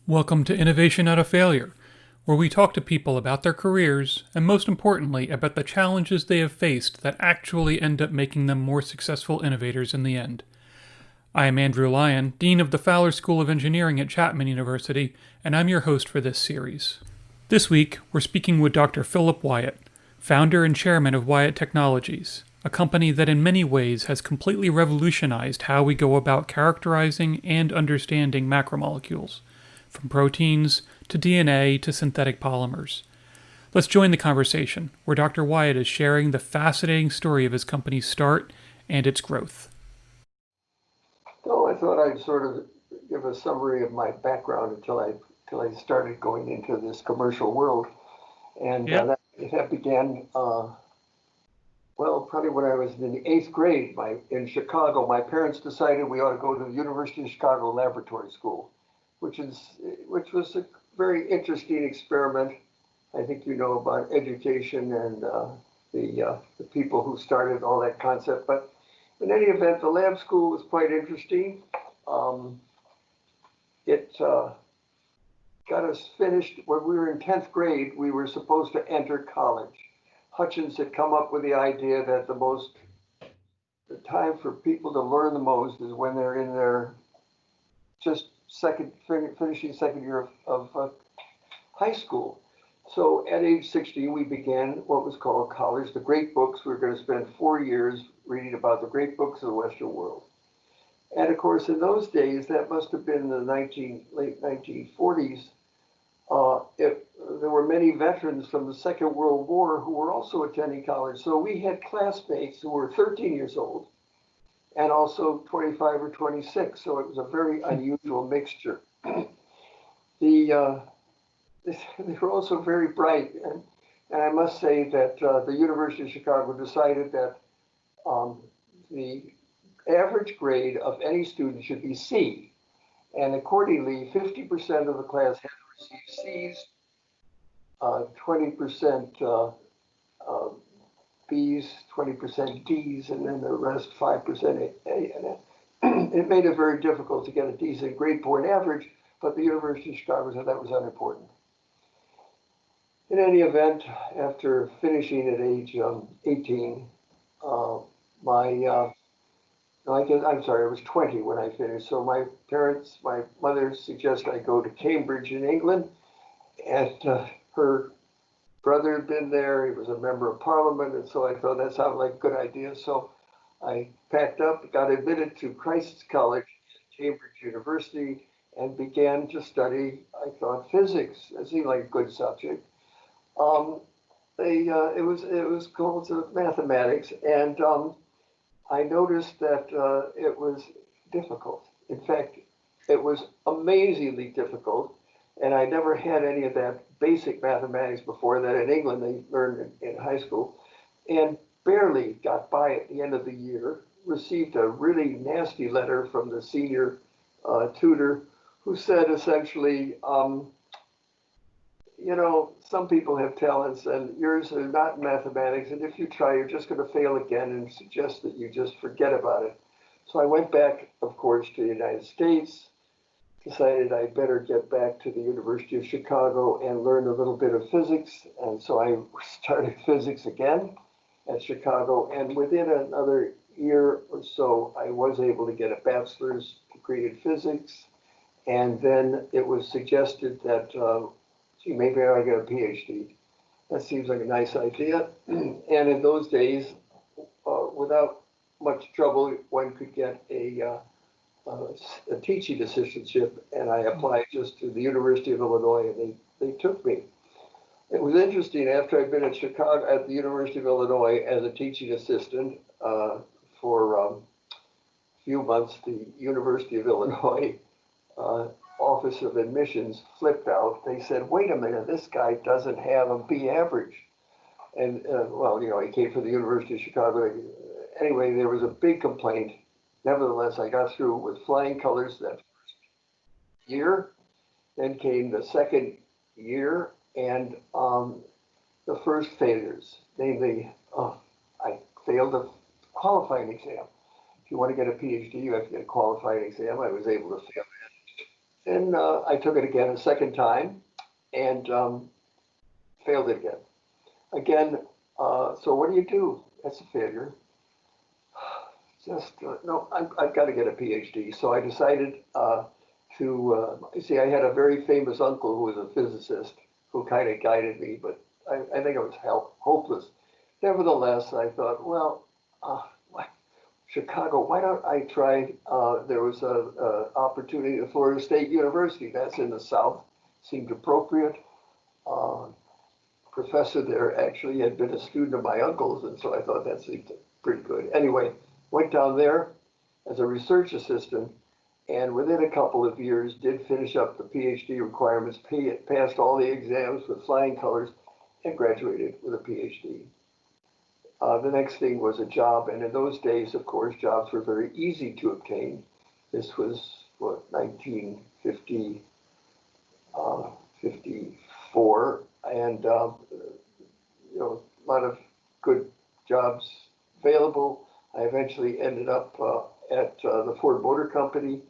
Welcome to Innovation Out of Failure, where we talk to people about their careers and, most importantly, about the challenges they have faced that actually end up making them more successful innovators in the end. I am Andrew Lyon, Dean of the Fowler School of Engineering at Chapman University, and I'm your host for this series. This week, we're speaking with Dr. Philip Wyatt, founder and chairman of Wyatt Technologies, a company that in many ways has completely revolutionized how we go about characterizing and understanding macromolecules, from proteins to DNA to synthetic polymers. Let's join the conversation, where Dr. Wyatt is sharing the fascinating story of his company's start and its growth. So I thought I'd sort of give a summary of my background until I started going into this commercial world, and that began probably when I was in the 8th grade. In Chicago, my parents decided we ought to go to the University of Chicago Laboratory School, which was a very interesting experiment. I think you know about education and the people who started all that concept. But in any event, the lab school was quite interesting. It got us finished when we were in 10th grade. We were supposed to enter college. Hutchins had come up with the idea that the time for people to learn the most is when they're in their finishing second year of high school. So at age 16, we began what was called college, the great books. We were going to spend 4 years reading about the great books of the Western world. And of course, in those days, that must have been the late 1940s, there were many veterans from the Second World War who were also attending college. So we had classmates who were 13 years old and also 25 or 26. So it was a very unusual mixture. They were also very bright. And I must say that the University of Chicago decided that the average grade of any student should be C. And accordingly, 50% of the class had to receive C's, 20% B's, 20% D's, and then the rest 5% A. And it made it very difficult to get a decent grade point average, but the University of Chicago said that was unimportant. In any event, after finishing at age 18, I was 20 when I finished. So my mother suggested I go to Cambridge in England, and her brother had been there. He was a member of parliament, and so I thought that sounded like a good idea. So I packed up, got admitted to Christ's College, Cambridge University, and began to study, I thought, physics. It seemed like a good subject. It was called mathematics, and I noticed that it was difficult. In fact, it was amazingly difficult, and I never had any of that basic mathematics before that in England they learned in high school, and barely got by at the end of the year. Received a really nasty letter from the senior tutor who said essentially, some people have talents and yours are not in mathematics, and if you try, you're just going to fail again, and suggest that you just forget about it. So I went back, of course, to the United States, decided I'd better get back to the University of Chicago and learn a little bit of physics. And so I started physics again at Chicago, and within another year or so, I was able to get a bachelor's degree in physics. And then it was suggested that maybe I get a PhD. That seems like a nice idea. And in those days, without much trouble, one could get a teaching assistantship. And I applied just to the University of Illinois, and they took me. It was interesting. After I'd been at the University of Illinois as a teaching assistant for a few months, the University of Illinois Office of Admissions flipped out. They said, wait a minute, this guy doesn't have a B average. And, he came from the University of Chicago. Anyway, there was a big complaint. Nevertheless, I got through with flying colors that first year. Then came the second year and the first failures. Namely, I failed a qualifying exam. If you want to get a PhD, you have to get a qualifying exam. I was able to fail that. And I took it again a second time and failed it again. Again, so what do you do? That's a failure. Just, no, I've got to get a PhD. So I decided you see, I had a very famous uncle who was a physicist who kind of guided me, but I think it was hopeless. Nevertheless, I thought, well, Chicago, why don't I try? There was a opportunity at Florida State University. That's in the South. Seemed appropriate. Professor there actually had been a student of my uncle's, and so I thought that seemed pretty good. Anyway, went down there as a research assistant, and within a couple of years did finish up the PhD requirements, passed all the exams with flying colors, and graduated with a PhD. The next thing was a job, and in those days, of course, jobs were very easy to obtain. This was, what, 1950, 54, and a lot of good jobs available. I eventually ended up at the Ford Motor Company.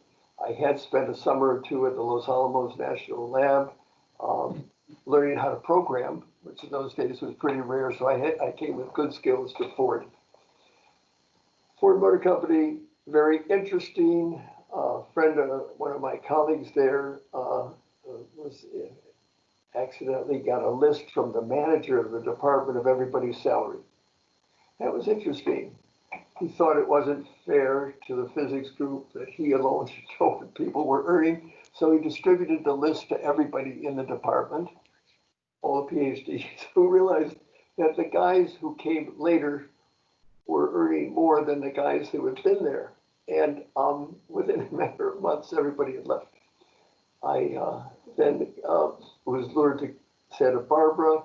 I had spent a summer or two at the Los Alamos National Lab, learning how to program, which in those days was pretty rare. So I came with good skills to Ford. Ford Motor Company, very interesting. Friend of one of my colleagues there was accidentally got a list from the manager of the department of everybody's salary. That was interesting. He thought it wasn't fair to the physics group that he alone should know what people were earning. So he distributed the list to everybody in the department, all the PhDs, who realized that the guys who came later were earning more than the guys who had been there. And within a matter of months, everybody had left. I then was lured to Santa Barbara.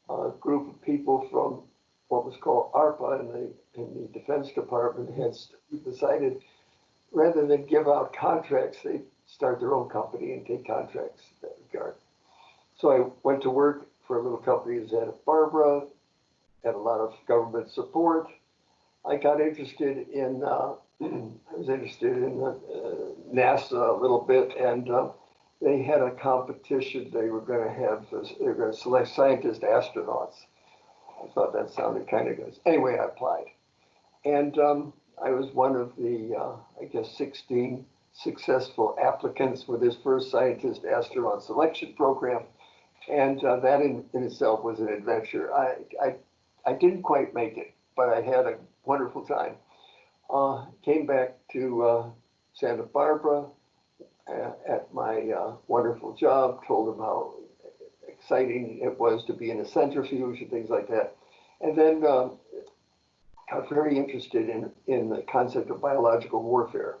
A group of people from what was called ARPA in the Defense Department had decided rather than give out contracts, they'd start their own company and take contracts in that regard. So I went to work for a little company in Santa Barbara, had a lot of government support. I got interested in, NASA a little bit, and they had a competition. They were going to select scientist astronauts. I thought that sounded kind of good. Anyway, I applied. And I was one of the, 16 successful applicants for this first scientist astronaut selection program. And that in itself was an adventure. I didn't quite make it, but I had a wonderful time. Came back to Santa Barbara at my wonderful job, told them how exciting it was to be in a centrifuge and things like that. And then got very interested in the concept of biological warfare.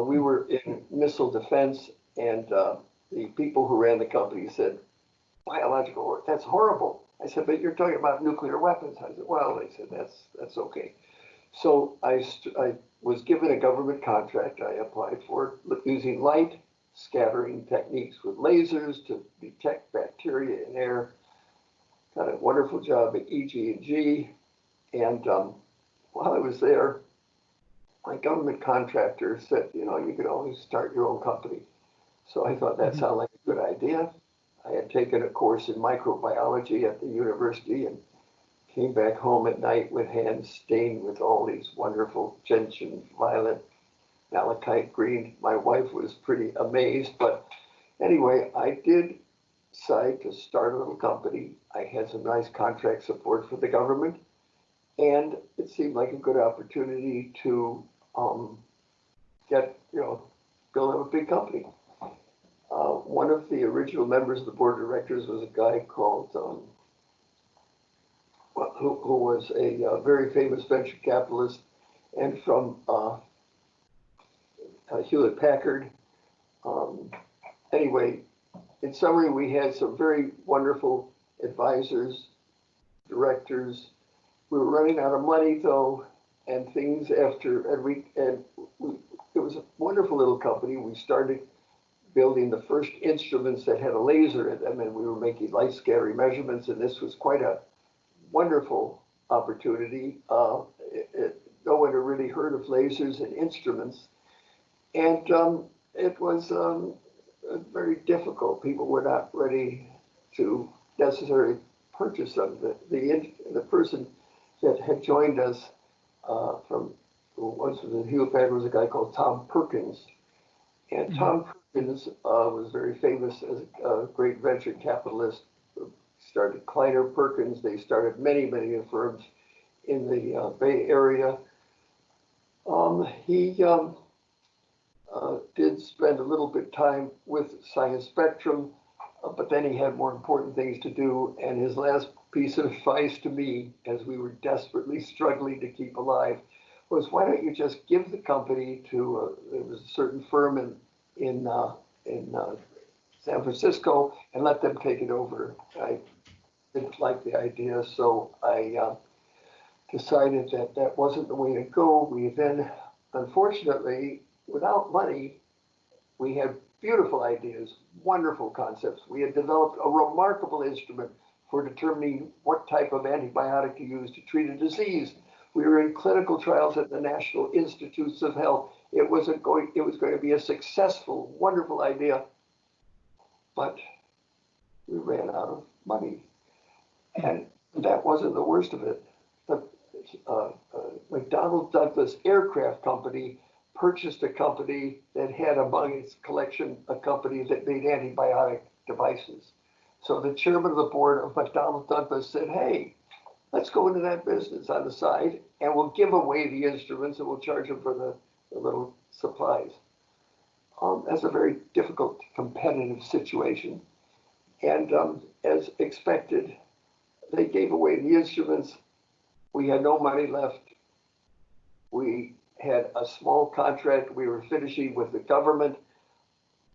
We were in missile defense, and the people who ran the company said, biological war, that's horrible. I said, but you're talking about nuclear weapons. I said, well, they said, that's okay. So I was given a government contract. I applied for it using light scattering techniques with lasers to detect bacteria in air. Got a wonderful job at EG&G. And while I was there, my government contractor said, you could always start your own company. So I thought that sounded like a good idea. I had taken a course in microbiology at the university and came back home at night with hands stained with all these wonderful gentian, violet, malachite green. My wife was pretty amazed, but anyway, I did decide to start a little company. I had some nice contract support for the government, and it seemed like a good opportunity to build up a big company. One of the original members of the board of directors was a guy called, who was a very famous venture capitalist and from Hewlett Packard. Anyway, in summary, we had some very wonderful advisors, directors. We were running out of money though, and things it was a wonderful little company. We started building the first instruments that had a laser in them, and we were making light scattering measurements, and this was quite a wonderful opportunity. No one had really heard of lasers and instruments, and it was very difficult. People were not ready to necessarily purchase them. The person that had joined us from who was the Hewlett Packard was a guy called Tom Perkins, and Tom Perkins was very famous as a great venture capitalist. Started Kleiner Perkins. They started many firms in the Bay Area. He did spend a little bit time with Science Spectrum, but then he had more important things to do. And his last piece of advice to me, as we were desperately struggling to keep alive, was why don't you just give the company to there was a certain firm in San Francisco and let them take it over. I didn't like the idea, so I decided that that wasn't the way to go. We then, unfortunately, without money, we had beautiful ideas, wonderful concepts. We had developed a remarkable instrument for determining what type of antibiotic to use to treat a disease. We were in clinical trials at the National Institutes of Health. It was going to be a successful, wonderful idea, but we ran out of money. And that wasn't the worst of it. The McDonnell Douglas Aircraft Company purchased a company that had among its collection a company that made antibiotic devices. So the chairman of the board of McDonnell Douglas said, hey, let's go into that business on the side and we'll give away the instruments and we'll charge them for the little supplies. That's a very difficult competitive situation. And as expected, they gave away the instruments. We had no money left. We had a small contract we were finishing with the government.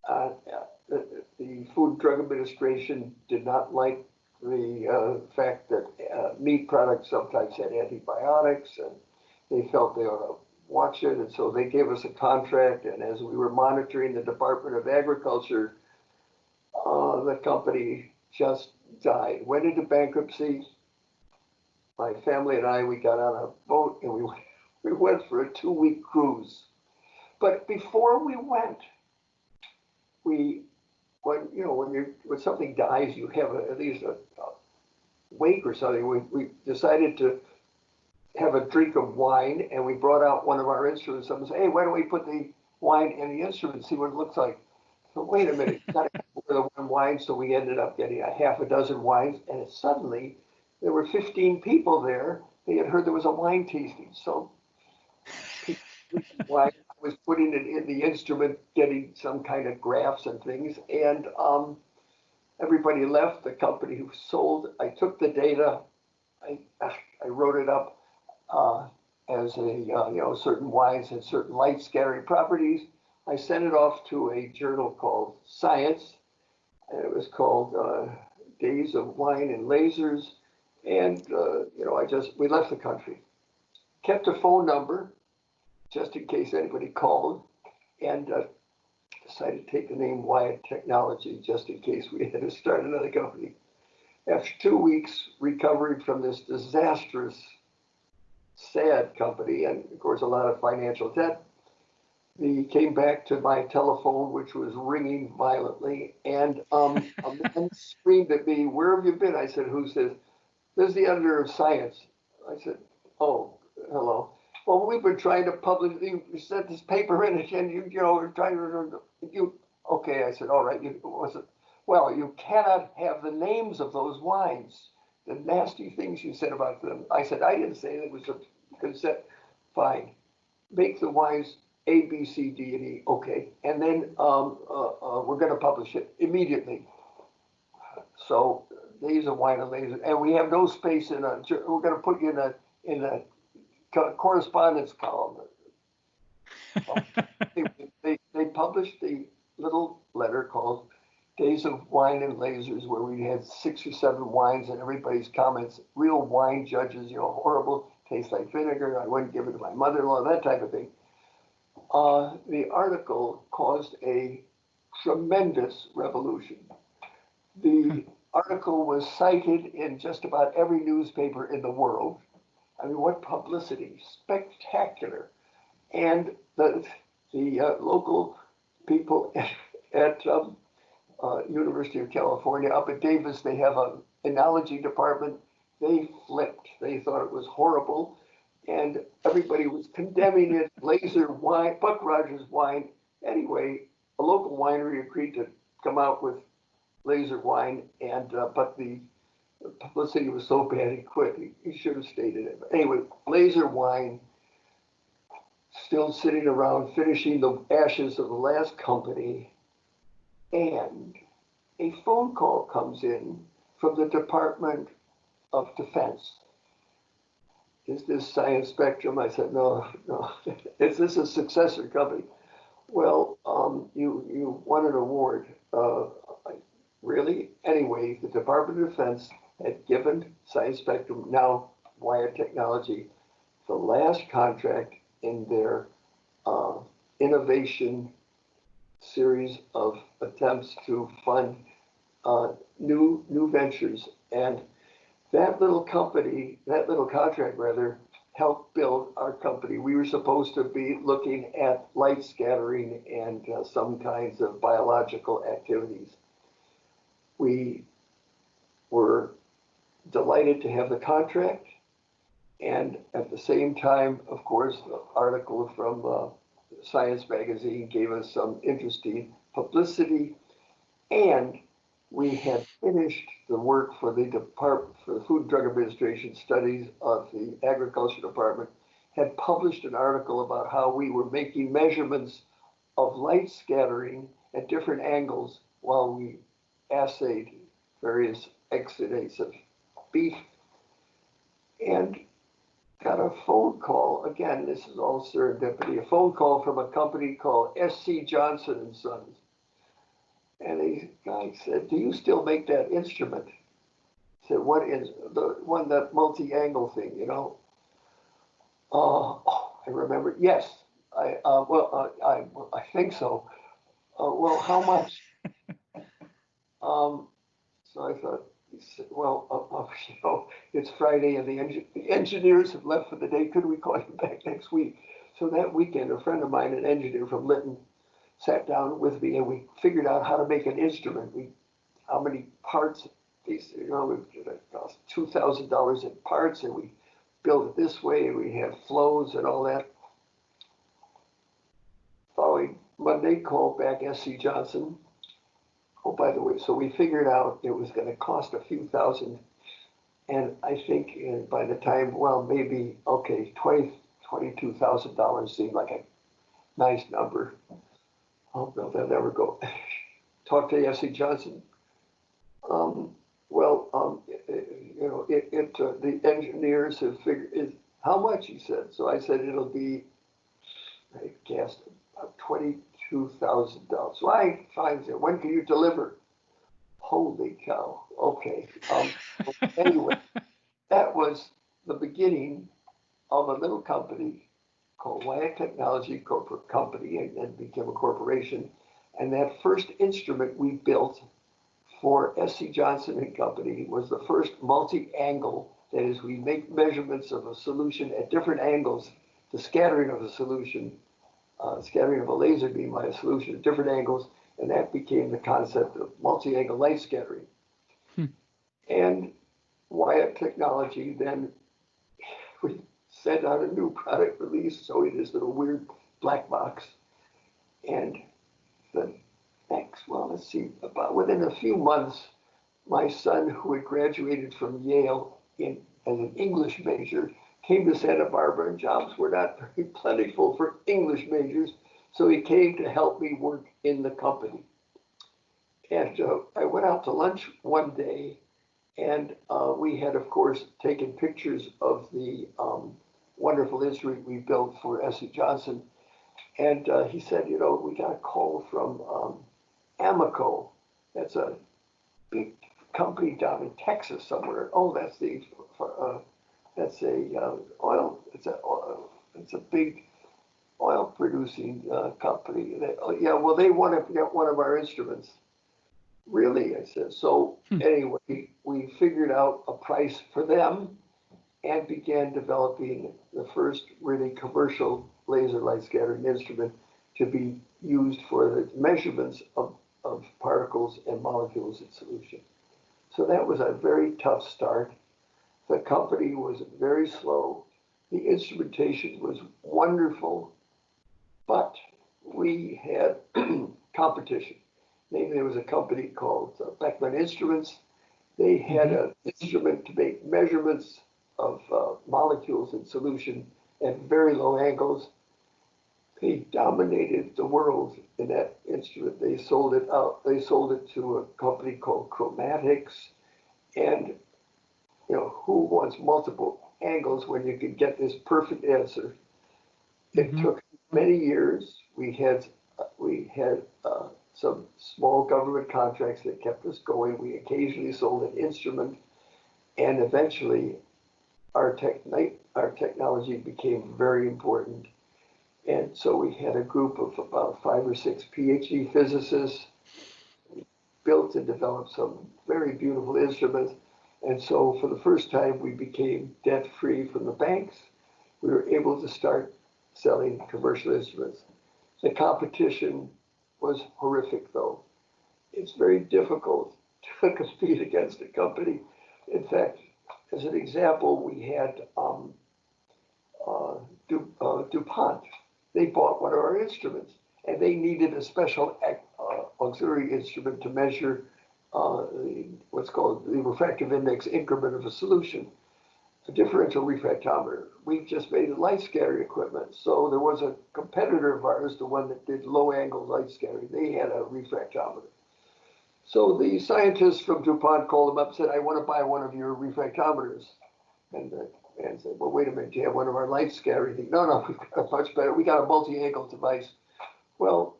The Food and Drug Administration did not like the fact that meat products sometimes had antibiotics, and they felt they ought to watch it, and so they gave us a contract. And as we were monitoring the Department of Agriculture, the company just died, went into bankruptcy. My family and I, we got on a boat and we went for a 2-week cruise. But before we went, when something dies, you have at least a wake or something. We decided to have a drink of wine, and we brought out one of our instruments and said, hey, why don't we put the wine in the instrument, see what it looks like. So wait a minute, got to have more than one wine. So we ended up getting a half a dozen wines, and suddenly there were 15 people there. They had heard there was a wine tasting. So wine, I was putting it in the instrument, getting some kind of graphs and things, and everybody left. The company who sold, I took the data, I wrote it up as a certain wines and certain light scattering properties. I sent it off to a journal called Science, and it was called Days of Wine and Lasers. And we left the country. Kept a phone number just in case anybody called, and decided to take the name Wyatt Technology just in case we had to start another company. After 2 weeks recovering from this disastrous, sad company, and of course a lot of financial debt, we came back to my telephone, which was ringing violently, and a man screamed at me, where have you been? I said, who says, this is the editor of Science. I said, oh, hello. Well, we've been trying to publish, you sent this paper in, and we're trying to, okay, I said, all right, well, you cannot have the names of those wines, the nasty things you said about them. I said, I didn't say it was a consent. Fine. Make the wines A, B, C, D, and E. Okay. And then we're going to publish it immediately. So Days of Wine and Lasers, and we have no space we're going to put you in a correspondence column. They published the little letter called Days of Wine and Lasers, where we had 6 or 7 wines and everybody's comments, real wine judges, horrible, tastes like vinegar, I wouldn't give it to my mother-in-law, that type of thing. The article caused a tremendous revolution. The article was cited in just about every newspaper in the world. I mean, what publicity, spectacular. And the local people at University of California. Up at Davis, they have an analogy department. They flipped. They thought it was horrible. And everybody was condemning it. Laser wine, Buck Rogers wine. Anyway, a local winery agreed to come out with laser wine, and but the publicity was so bad he quit. He should have stayed in it. Anyway, laser wine still sitting around finishing the ashes of the last company, and a phone call comes in from the Department of Defense. Is this Science Spectrum? I said, no. Is this a successor company? Well, you won an award. Really? Anyway, the Department of Defense had given Science Spectrum, now Wyatt Technology, the last contract in their innovation series of attempts to fund new ventures. And that little contract rather, helped build our company. We were supposed to be looking at light scattering and some kinds of biological activities. We were delighted to have the contract, and at the same time, of course, the article from Science magazine gave us some interesting publicity, and we had finished the work for the Department for the Food and Drug Administration studies of the Agriculture Department, had published an article about how we were making measurements of light scattering at different angles while we assayed various exudates of beef, and got a phone call. Again, this is all serendipity. A phone call from a company called SC Johnson and Sons. And the guy said, "Do you still make that instrument?" I said, "What is the one, that multi-angle thing, you know?" I remember. Yes, I think so. Well, how much? So I thought, he said, well, it's Friday and the engineers have left for the day. Could we call you back next week? So that weekend, a friend of mine, an engineer from Lytton, sat down with me and we figured out how to make an instrument. How many parts, it cost $2,000 in parts, and we built it this way, and we had flows and all that. Following Monday, called back SC Johnson. Oh, by the way, so we figured out it was going to cost a few thousand. And I think by the time, maybe, okay, $22,000 seemed like a nice number. Oh, no, they'll never go. Talk to SC Johnson. The engineers have figured, how much, he said. So I said, it'll be, I guessed, about $22,000. So I finally said, when can you deliver? Holy cow. Okay. Anyway, that was the beginning of a little company called Wyatt Technology Corporate Company, and then became a corporation. And that first instrument we built for SC Johnson and Company was the first multi-angle. That is, we make measurements of a solution at different angles, the scattering of a solution, scattering of a laser beam by a solution at different angles, and that became the concept of multi-angle light scattering. And Wyatt Technology, then we sent out a new product release, so it is little weird black box. And the next, let's see, about within a few months, my son, who had graduated from Yale as an English major, came to Santa Barbara, and jobs were not very plentiful for English majors, so he came to help me work in the company. And I went out to lunch one day, and we had, of course, taken pictures of the wonderful instrument we built for SC Johnson. And he said, we got a call from Amoco. That's a big company down in Texas somewhere. Oh, that's it's a big oil producing company. They want to get one of our instruments. Really, I said. So anyway, we figured out a price for them and began developing the first really commercial laser light scattering instrument to be used for the measurements of of particles and molecules in solution. So that was a very tough start. The company was very slow. The instrumentation was wonderful, but we had competition. Namely, there was a company called Beckman Instruments. They had an instrument to make measurements of molecules in solution at very low angles. They dominated the world in that instrument. They sold it out. They sold it to a company called Chromatics. And who wants multiple angles when you can get this perfect answer? It took many years. We had some small government contracts that kept us going. We occasionally sold an instrument, and eventually our technology became very important. And so we had a group of about 5 or 6 PhD physicists. We built and developed some very beautiful instruments. And so for the first time, we became debt-free from the banks. We were able to start selling commercial instruments. The competition was horrific, though. It's very difficult to compete against a company. In fact, as an example, we had DuPont. They bought one of our instruments, and they needed a special auxiliary instrument to measure what's called the refractive index increment of a solution, a differential refractometer. We just made light scattering equipment. So there was a competitor of ours, the one that did low angle light scattering. They had a refractometer. So the scientists from DuPont called them up and said, I want to buy one of your refractometers. And the man said, well, wait a minute, do you have one of our light scattering things? No, we've got a much better. We got a multi-angle device. Well,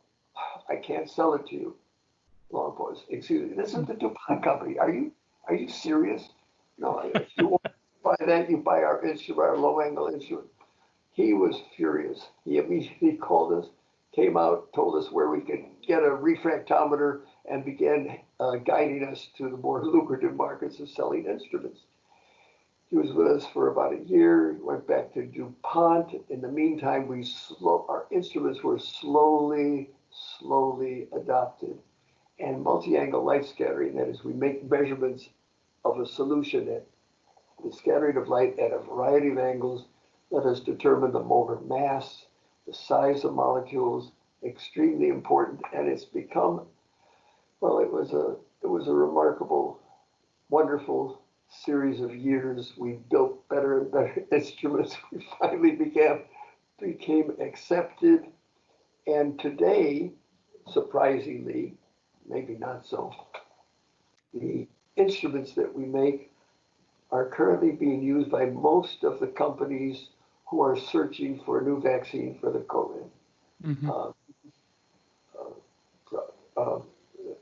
I can't sell it to you. Long pause. Excuse me. This is the DuPont company. Are you serious? No, if you want to buy that, you buy our instrument, our low angle instrument. He was furious. He immediately called us, came out, told us where we could get a refractometer, and began guiding us to the more lucrative markets of selling instruments. He was with us for about a year, went back to DuPont. In the meantime, our instruments were slowly adopted. And multi-angle light scattering, that is, we make measurements of a solution at the scattering of light at a variety of angles, let us determine the molar mass, the size of molecules, extremely important. And it's become, well, it was a remarkable, wonderful series of years. We built better and better instruments. We finally became accepted. And today, surprisingly, maybe not so, the instruments that we make are currently being used by most of the companies who are searching for a new vaccine for the COVID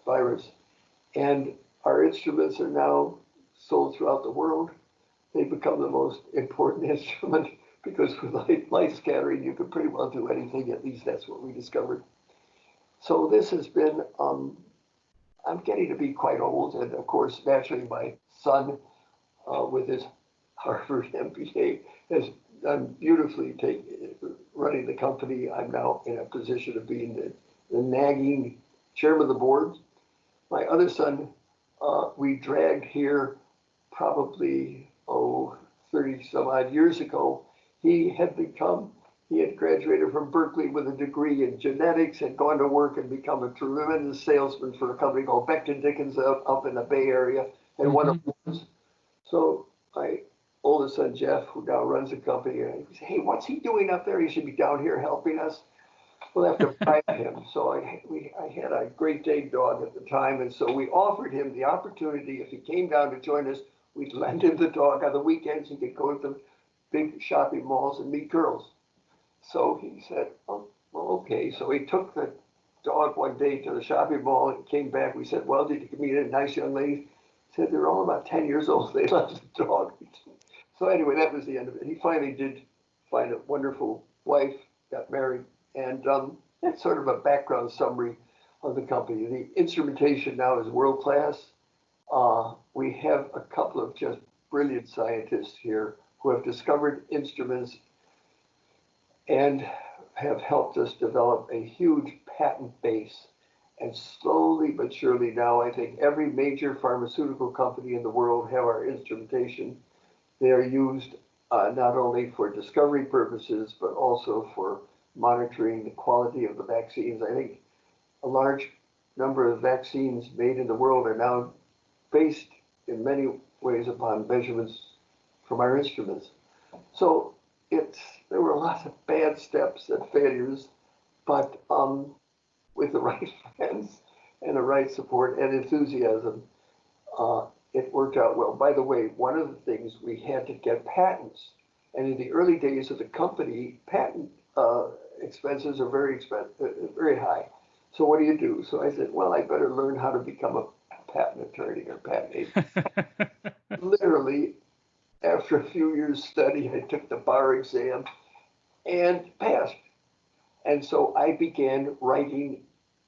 virus. And our instruments are now sold throughout the world. They become the most important instrument because with light scattering, you can pretty well do anything. At least that's what we discovered. So this has been, I'm getting to be quite old. And of course, naturally, my son, with his Harvard MBA, has done beautifully running the company. I'm now in a position of being the nagging chairman of the board. My other son, we dragged here probably, 30 some odd years ago. He had graduated from Berkeley with a degree in genetics, had gone to work and become a tremendous salesman for a company called Becton Dickinson up in the Bay Area, and won awards. So my oldest son, Jeff, who now runs the company, he said, hey, what's he doing up there? He should be down here helping us. We'll have to buy him. So I had a Great Dane dog at the time, and so we offered him the opportunity, if he came down to join us, we'd lend him the dog on the weekends. He could go to the big shopping malls and meet girls. So he said, oh, well, okay. So he took the dog one day to the shopping mall and came back. We said, well, did you meet a nice young lady? He said, they're all about 10 years old. They left the dog. So anyway, that was the end of it. He finally did find a wonderful wife, got married, and that's sort of a background summary of the company. The instrumentation now is world class. We have a couple of just brilliant scientists here who have discovered instruments and have helped us develop a huge patent base. And slowly but surely now, I think every major pharmaceutical company in the world have our instrumentation. They are used not only for discovery purposes, but also for monitoring the quality of the vaccines. I think a large number of vaccines made in the world are now based in many ways upon measurements from our instruments. So there were lots of bad steps and failures, but with the right friends and the right support and enthusiasm, it worked out well. By the way, one of the things we had to get patents, and in the early days of the company, patent expenses are very high. So what do you do? So I said, well, I better learn how to become a patent attorney or patent agent. Literally, after a few years study, I took the bar exam and passed. And so I began writing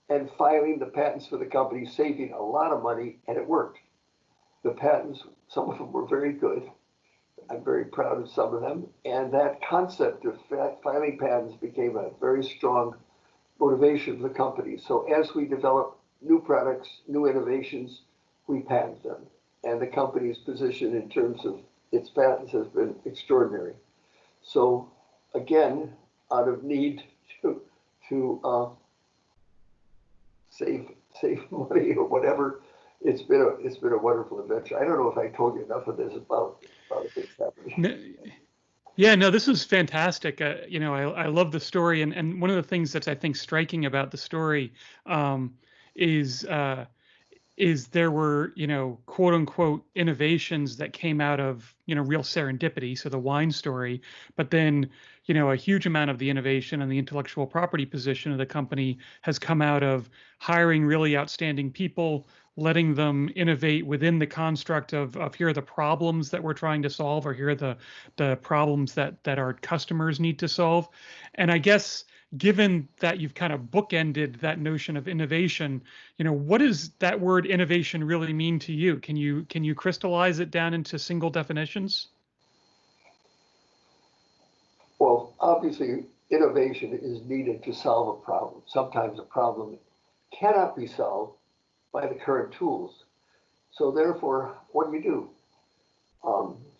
and filing the patents for the company, saving a lot of money, and it worked. The patents, some of them were very good. I'm very proud of some of them. And that concept of filing patents became a very strong motivation for the company. So as we develop new products, new innovations, we patent them. And the company's position in terms of its patents has been extraordinary. So again, out of need to save money or whatever, it's been a wonderful adventure. I don't know if I told you enough of this about things happening. Yeah, no, this was fantastic. I love the story, and one of the things that's I think striking about the story um, is there were quote unquote innovations that came out of real serendipity, so the wine story, but then a huge amount of the innovation and the intellectual property position of the company has come out of hiring really outstanding people, letting them innovate within the construct of here are the problems that we're trying to solve, or here are the problems that our customers need to solve. And I guess given that you've kind of bookended that notion of innovation, what does that word innovation really mean to you? Can you crystallize it down into single definitions? Well, obviously, innovation is needed to solve a problem. Sometimes a problem cannot be solved by the current tools. So therefore, what do you do?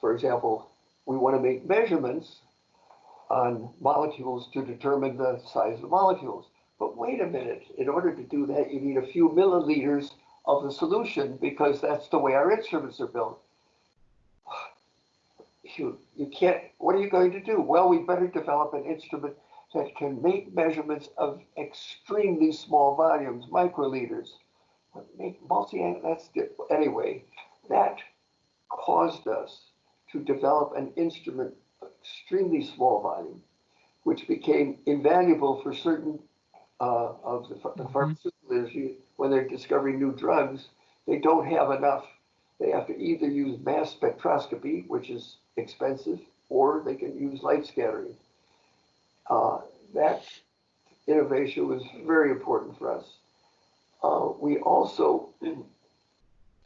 For example, we want to make measurements on molecules to determine the size of the molecules. But wait a minute, in order to do that, you need a few milliliters of the solution because that's the way our instruments are built. You can't, what are you going to do? Well, we better develop an instrument that can make measurements of extremely small volumes, microliters. Make anyway, that caused us to develop an instrument of extremely small volume, which became invaluable for certain of the pharmaceutical industry. When they're discovering new drugs, they don't have enough. They have to either use mass spectroscopy, which is expensive, or they can use light scattering. That innovation was very important for us. We also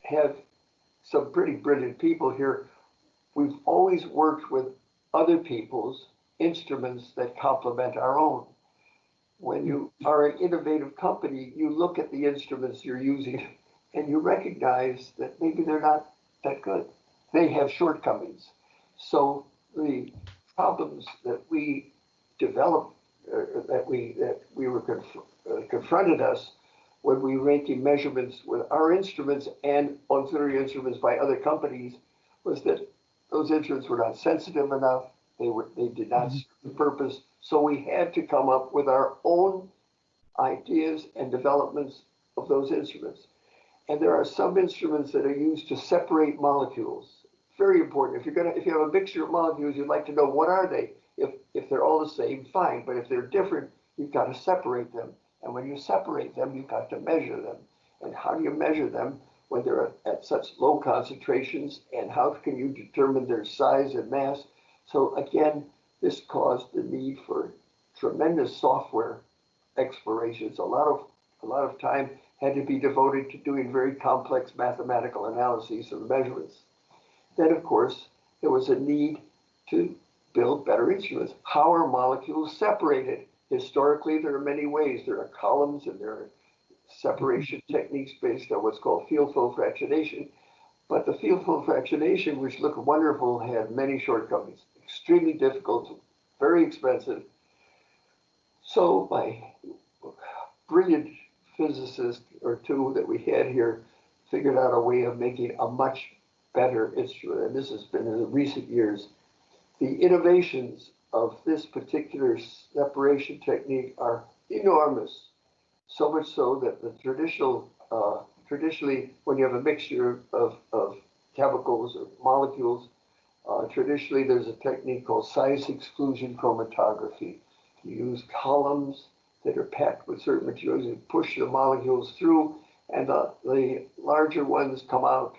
have some pretty brilliant people here. We've always worked with other people's instruments that complement our own. When you are an innovative company, you look at the instruments you're using and you recognize that maybe they're not that good. They have shortcomings. So the problems that we developed, that we were confronted us when we were making measurements with our instruments and auxiliary instruments by other companies, was that those instruments were not sensitive enough. They did not serve the purpose. So we had to come up with our own ideas and developments of those instruments. And there are some instruments that are used to separate molecules. Very important. If you have a mixture of molecules, you'd like to know what are they. If they're all the same, fine. But if they're different, you've got to separate them. And when you separate them, you've got to measure them. And how do you measure them when they're at such low concentrations? And how can you determine their size and mass? So again, this caused the need for tremendous software explorations. A lot of time had to be devoted to doing very complex mathematical analyses of the measurements. Then, of course, there was a need to build better instruments. How are molecules separated? Historically, there are many ways. There are columns and there are separation techniques based on what's called field flow fractionation. But the field flow fractionation, which looked wonderful, had many shortcomings. Extremely difficult, very expensive. So my brilliant physicist or two that we had here figured out a way of making a much better instrument. And this has been in the recent years. The innovations of this particular separation technique are enormous. So much so that the traditionally, when you have a mixture of chemicals or molecules, traditionally there's a technique called size exclusion chromatography. You use columns that are packed with certain materials and push the molecules through, and the larger ones come out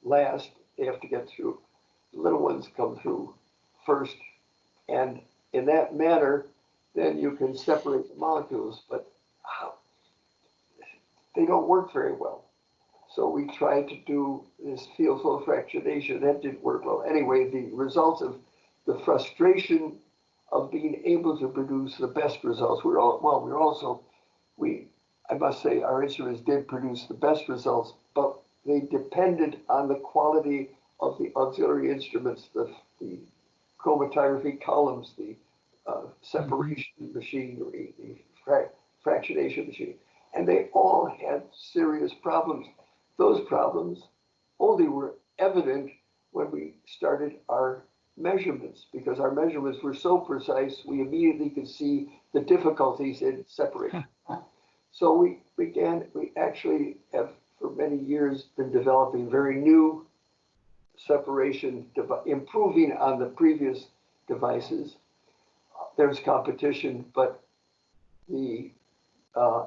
last. They have to get through. The little ones come through first, and in that manner, then you can separate the molecules, but they don't work very well. So we tried to do this field flow fractionation. That didn't work well. Anyway, the results of the frustration of being able to produce the best results. I must say our instruments did produce the best results, but they depended on the quality of the auxiliary instruments, the chromatography columns, the separation machinery, the fractionation machine. And they all had serious problems. Those problems only were evident when we started our measurements, because our measurements were so precise, we immediately could see the difficulties in separation. So we actually have for many years been developing very new separation, improving on the previous devices. There's competition, but the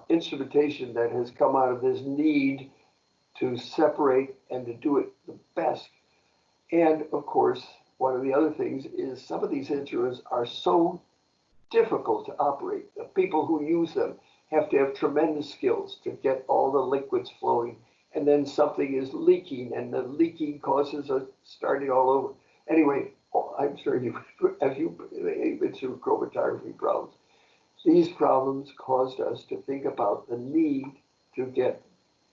instrumentation that has come out of this need to separate and to do it the best. And of course, one of the other things is some of these instruments are so difficult to operate. The people who use them have to have tremendous skills to get all the liquids flowing. And then something is leaking, and the leaking causes a starting all over. Anyway, I'm sure you've been through chromatography problems. These problems caused us to think about the need to get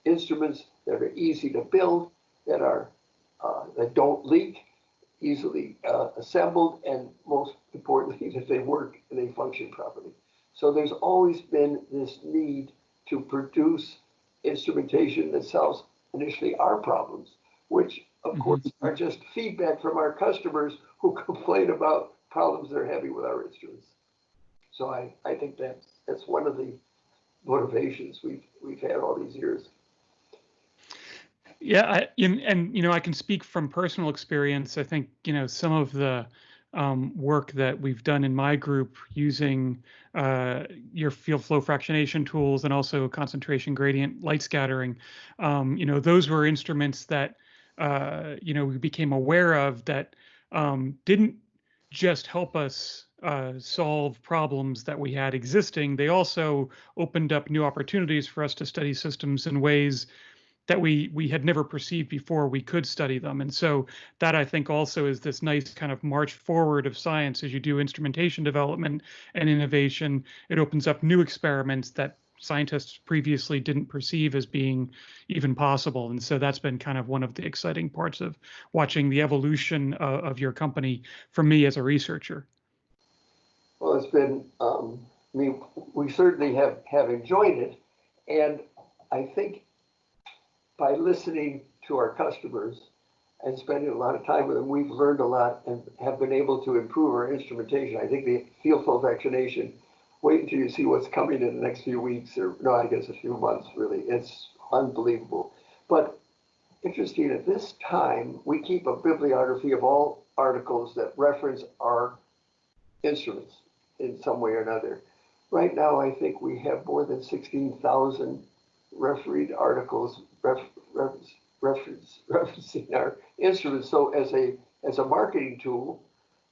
instruments that are easy to build, that don't leak, easily assembled, and most importantly, that they work and they function properly. So there's always been this need to produce instrumentation that solves initially our problems, which of course are just feedback from our customers who complain about problems they're having with our instruments. So I think that's one of the motivations we've had all these years. Yeah, I can speak from personal experience. I think some of the work that we've done in my group using your field flow fractionation tools and also concentration gradient light scattering, those were instruments that we became aware of that didn't just help us solve problems that we had existing. They also opened up new opportunities for us to study systems in ways that we had never perceived before we could study them. And so that, I think, also is this nice kind of march forward of science. As you do instrumentation development and innovation, it opens up new experiments that scientists previously didn't perceive as being even possible. And so that's been kind of one of the exciting parts of watching the evolution of your company for me as a researcher. Well, it's been, we certainly have enjoyed it. And I think by listening to our customers and spending a lot of time with them, we've learned a lot and have been able to improve our instrumentation. I think the field flow fractionation, wait until you see what's coming in the next few weeks, or no, I guess a few months, really. It's unbelievable. But interesting, at this time, we keep a bibliography of all articles that reference our instruments in some way or another. Right now, I think we have more than 16,000 refereed articles referencing our instruments. So as a marketing tool,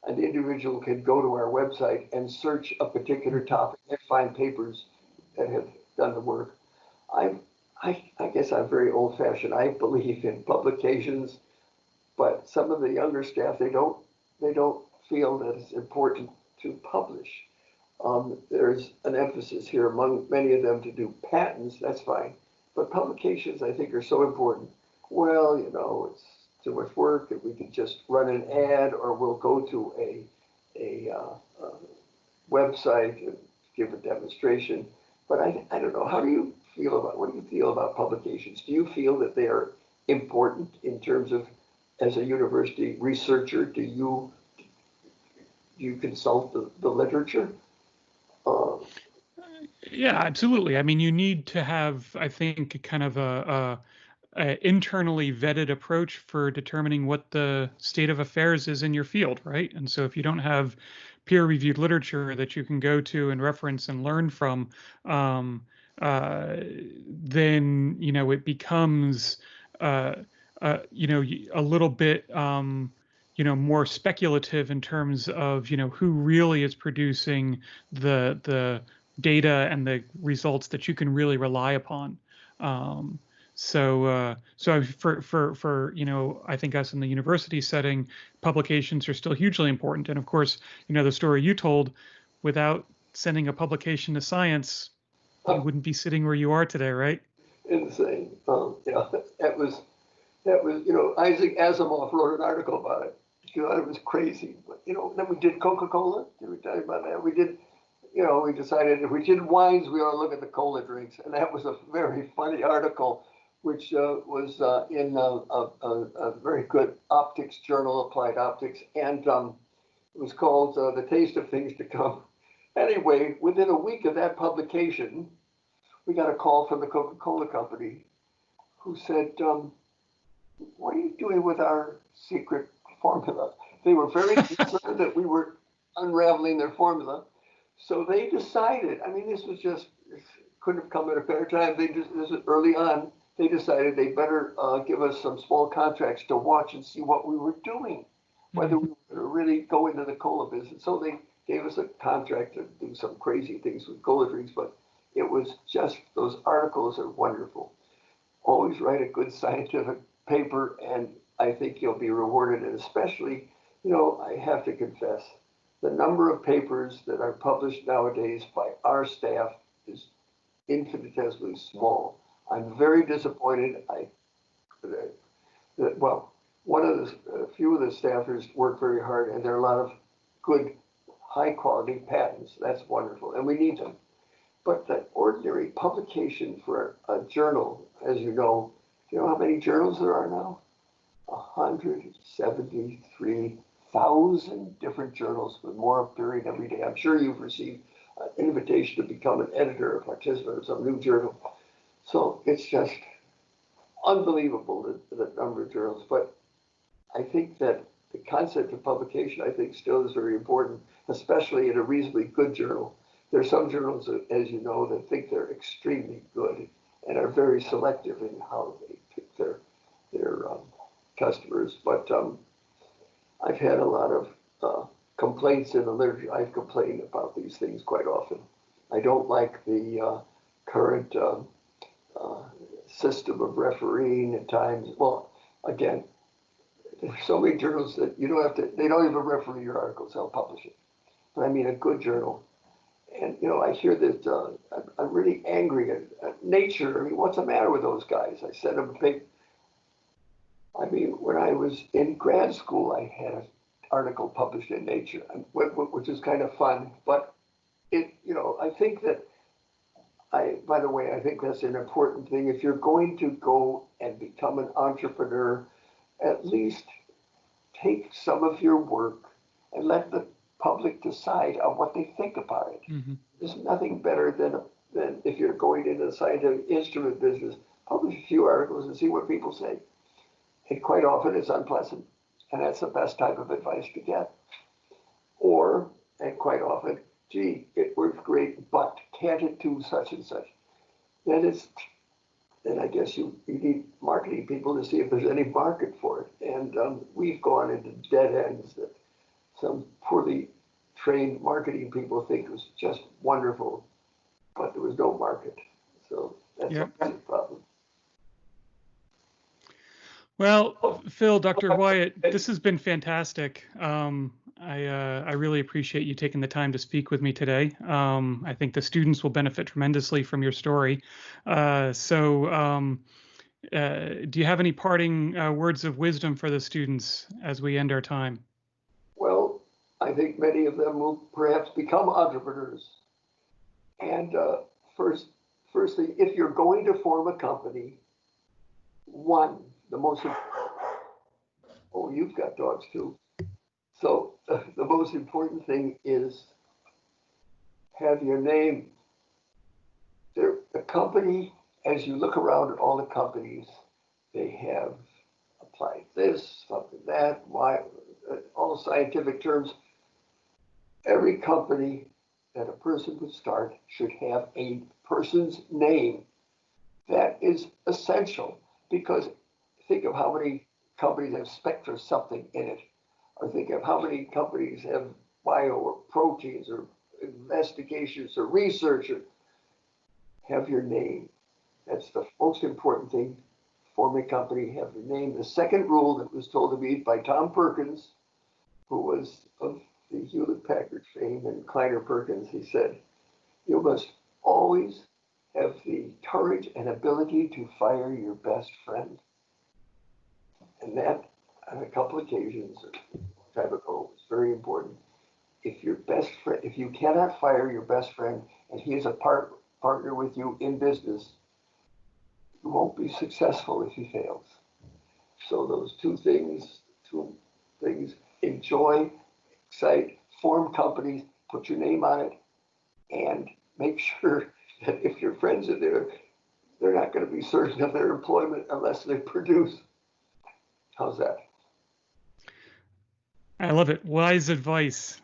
an individual can go to our website and search a particular topic and find papers that have done the work. I guess I'm very old-fashioned. I believe in publications, but some of the younger staff, they don't feel that it's important to publish. There's an emphasis here among many of them to do patents, that's fine. But publications, I think, are so important. Well, it's too much work that we could just run an ad, or we'll go to a website and give a demonstration. But I don't know. What do you feel about publications? Do you feel that they are important in terms of, as a university researcher, do you consult the literature? Yeah, absolutely. I mean, you need to have, I think, kind of a internally vetted approach for determining what the state of affairs is in your field, right? And so if you don't have peer-reviewed literature that you can go to and reference and learn from, um, then it becomes a little bit more speculative in terms of who really is producing the data and the results that you can really rely upon. So for I think us in the university setting, publications are still hugely important. And of course, the story you told, without sending a publication to Science, you wouldn't be sitting where you are today, right? Insane. Yeah, that was, Isaac Asimov wrote an article about it. He thought it was crazy. But, then we did Coca-Cola. Did we tell you about that? We did, we decided if we did wines, we ought to look at the cola drinks. And that was a very funny article, which was in a very good optics journal, Applied Optics. And it was called The Taste of Things to Come. Anyway, within a week of that publication, we got a call from the Coca-Cola company who said, what are you doing with our secret formula? They were very concerned that we were unraveling their formula. So they decided, this couldn't have come at a better time. This is early on, they decided they better give us some small contracts to watch and see what we were doing, whether we were going to really go into the cola business. So they gave us a contract to do some crazy things with cola drinks, but it was just, those articles are wonderful. Always write a good scientific paper, and I think you'll be rewarded. And especially, I have to confess, the number of papers that are published nowadays by our staff is infinitesimally small. I'm very disappointed. A few of the staffers work very hard, and there are a lot of good, high quality patents. That's wonderful, and we need them. But that ordinary publication for a journal, as you know how many journals there are now? 173,000 different journals with more appearing every day. I'm sure you've received an invitation to become an editor or participant of some new journal. So it's just unbelievable, the number of journals. But I think that the concept of publication, I think, still is very important, especially in a reasonably good journal. There are some journals, as you know, that think they're extremely good and are very selective in how they pick their customers. But I've had a lot of complaints in the literature. I've complained about these things quite often. I don't like the current system of refereeing at times. Well, again, there's so many journals that they don't even referee your articles, they'll publish it. But I mean a good journal. And, I hear that I'm really angry at Nature. What's the matter with those guys? I sent them a paper. When I was in grad school, I had an article published in Nature, which is kind of fun. But I think that by the way, I think that's an important thing. If you're going to go and become an entrepreneur, at least take some of your work and let the public decide on what they think about it. Mm-hmm. There's nothing better than if you're going into the scientific instrument business, publish a few articles and see what people say. And quite often it's unpleasant, and that's the best type of advice to get. And quite often, gee, it worked great, but can't it do such and such? Then I guess you need marketing people to see if there's any market for it. And we've gone into dead ends that some poorly trained marketing people think was just wonderful, but there was no market. So that's a problem. Well, Phil, Dr. Wyatt, this has been fantastic. I really appreciate you taking the time to speak with me today. I think the students will benefit tremendously from your story. Do you have any parting words of wisdom for the students as we end our time? Well, I think many of them will perhaps become entrepreneurs. And firstly, if you're going to form a company, one, the most, oh, you've got dogs too. So the most important thing is have your name. The company, as you look around at all the companies, they have applied this, something that, why, all scientific terms. Every company that a person would start should have a person's name. That is essential because think of how many companies have spec or something in it, or think of how many companies have bio or proteins or investigations or research. Or have your name. That's the most important thing. Form a company, have your name. The second rule that was told to me by Tom Perkins, who was of the Hewlett Packard fame and Kleiner Perkins, he said, you must always have the courage and ability to fire your best friend. And that, on a couple occasions, a time ago, was very important. If your best friend, if you cannot fire your best friend and he is a partner with you in business, you won't be successful if he fails. So those two things, enjoy, excite, form companies, put your name on it, and make sure that if your friends are there, they're not going to be certain of their employment unless they produce. How's that? I love it. Wise advice.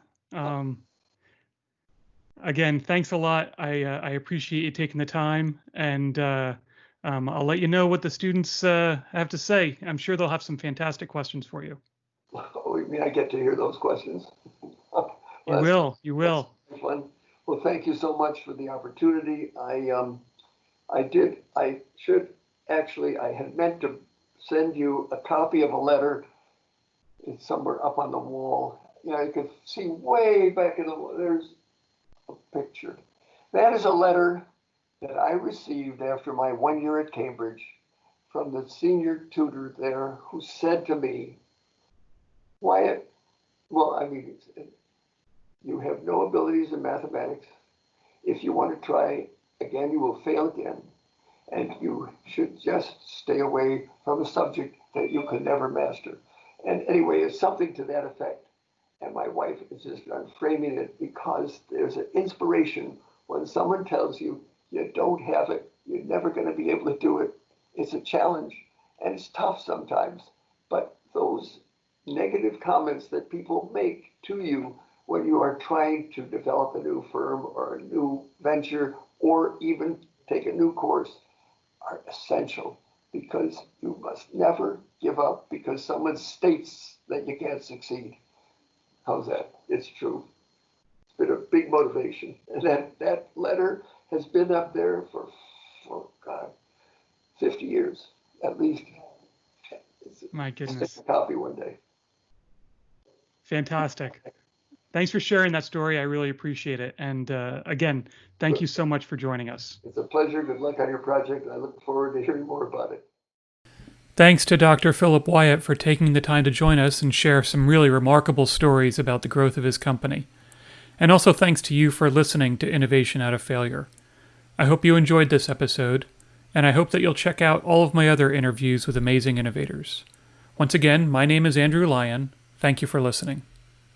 Again, thanks a lot. I appreciate you taking the time, and I'll let you know what the students have to say. I'm sure they'll have some fantastic questions for you. Oh, you mean I get to hear those questions? You will. You will. Fun. Well, thank you so much for the opportunity. I had meant to send you a copy of a letter. It's somewhere up on the wall. You know, you can see way back in the wall, there's a picture. That is a letter that I received after my 1 year at Cambridge from the senior tutor there who said to me, Wyatt, you have no abilities in mathematics. If you want to try again, you will fail again. And you should just stay away from a subject that you could never master. And anyway, it's something to that effect. And my wife insisted on framing it because there's an inspiration when someone tells you you don't have it, you're never going to be able to do it. It's a challenge and it's tough sometimes. But those negative comments that people make to you when you are trying to develop a new firm or a new venture or even take a new course are essential because you must never give up because someone states that you can't succeed. How's that? It's true. It's been a big motivation. And that letter has been up there for 50 years at least. My goodness. I'll take a copy one day. Fantastic. Thanks for sharing that story. I really appreciate it. And again, thank you so much for joining us. It's a pleasure. Good luck on your project. I look forward to hearing more about it. Thanks to Dr. Philip Wyatt for taking the time to join us and share some really remarkable stories about the growth of his company. And also thanks to you for listening to Innovation Out of Failure. I hope you enjoyed this episode, and I hope that you'll check out all of my other interviews with amazing innovators. Once again, my name is Andrew Lyon. Thank you for listening.